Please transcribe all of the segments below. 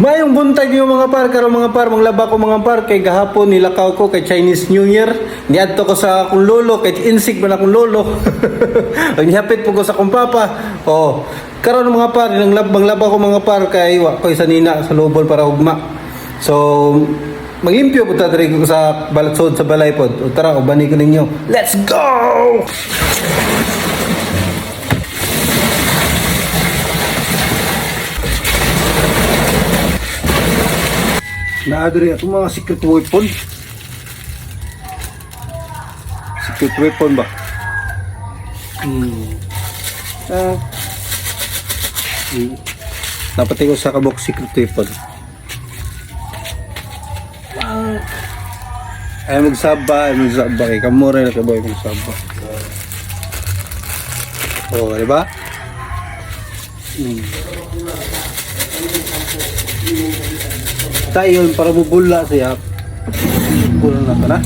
Mayong buntag yung mga par, karon mga par, manglaba ko mga par, kay gahapon nilakaw ko kay Chinese New Year. Niadto ko sa akong lolo, kay insik man akong lolo. Ang hapit po ko sa akong papa. Oh, karon mga par, manglaba ko mga par, kay wa ko'y sanina sa lubon para ugma. So, maglimpyo po ta diri ko sa balatsod sa balay pod. O tara, ubani ko ninyo. Let's go! Naadiri ato mga secret weapon. Secret weapon ba? Napatay ko sa kabok secret weapon. Ay magsaba kay kamura na kaboy magsaba. Oh, di ba? Tayo para mubula siya. Kulang na na.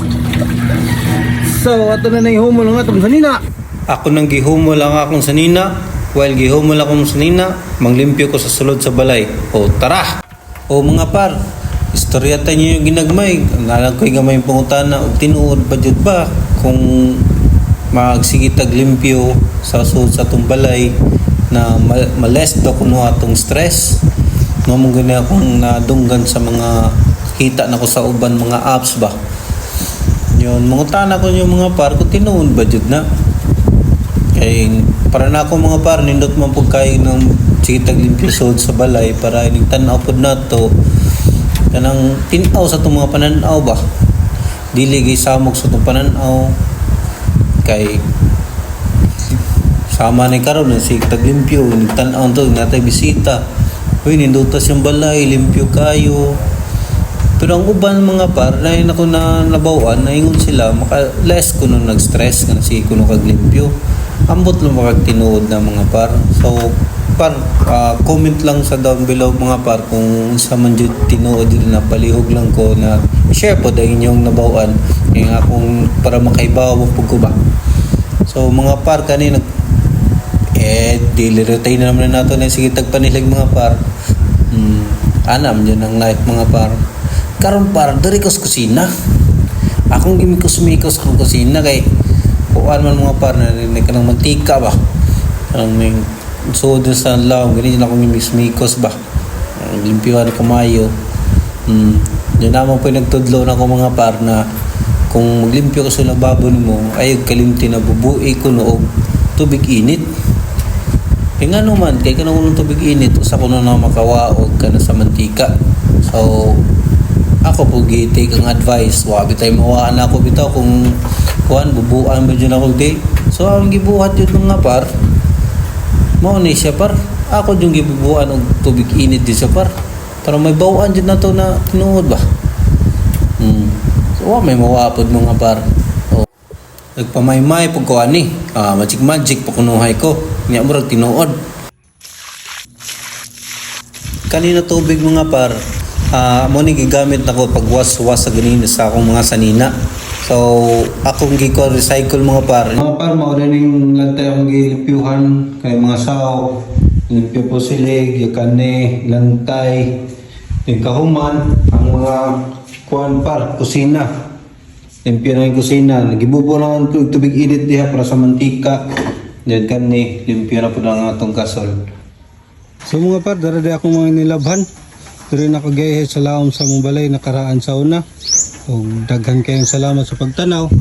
So, ato na ihumol nga itong sanina. Ako nang gihumol lang akong sanina. While gihumol akong sanina, manglimpyo ko sa sulod sa balay. O, tara! O mga par, istorya tayo nyo yung ginagmay. Nalang ko'y gamay pangutana o tinuod ba dyan ba kung magsigitag limpyo sa sulod sa itong balay na maless daw kuno atong stress. No, mong ganyan akong nadunggan sa mga kita na ko sa uban mga apps ba. Yun, mga ko yung mga par, kung tinuon ba dyan na. Kaya para na ako mga par, nindot man po kayo ng sigitag limpyo sa balay para ining tanaw po na to. Kanang tinaw sa itong mga pananaw ba. Dili gay samog sa itong pananaw. Kay sama na karon na sigitag limpyo, tanaw to, natay bisita. Uy, nindutas yung balay, limpyo kayo. Pero ang uban mga par, na yun ako na nabawan, naingon sila, maka-less ko nung nag-stress, kasi sige ko nung kaglimpyo. Ambot lang makagtinuod na mga par. So, par, comment lang sa down below mga par kung sa man dyan tinuod din na palihog lang ko na share po dahil inyong nabawan. Kaya akong para makaibaw po ko ba. So, mga par, kanina dili-retay na naman nato na sige tagpanilig mga par. Anam dyan ang life mga par. Karon par, dari ko sa kusina. Akong gimikos-mikos sa kusina kay kuhaan man mga par na ka ng mantika ba. Kanang may soda sa laong, ganyan akong gimikos-mikos ba. Limpyuhan kamayo. Diyan naman po nagtudlo na ko mga par na kung maglimpyo ko sa lababo mo, ay kalimti na bubui ko noog tubig init. Kaya nga naman, kaya ka nang tubig init, usa ko na makawaog ka na sa mantika. So, ako po take ang advice. Wabi tayo mawaan ako bitaw kung kuhan, bubuan mo dyan ako day. So, ang gibuhat yun mga par, maunay siya par. Ako yung gibubuan og tubig init din siya par. Para may bawaan dyan na to na tinuod ba. So, may mawapod mga par. Nagpamaymay po ko ani. Magic pakunuhay ko. Niya murag tinuod. Kanina tubig mga par. Mo ni gigamit nako pag was-was sa ganina sa akong mga sanina. So akong recycle mga par. Mga par mao ning lantay akong gilimpyuhan kay mga sao. Limpyo po silig, yakane, lantay, yung kahuman, ang mga kuan par, kusina. Limpyo na yung kusina. Nagibubo na ang tubig init diha para sa mantika. Diyan kani, limpyo na po na nga itong kasol. So mga par, darada akong mga nilabhan. Diri na kagayhe sa laom sa mong balay nakaraan sa una. Daghan kayong salamat sa pagtanaw.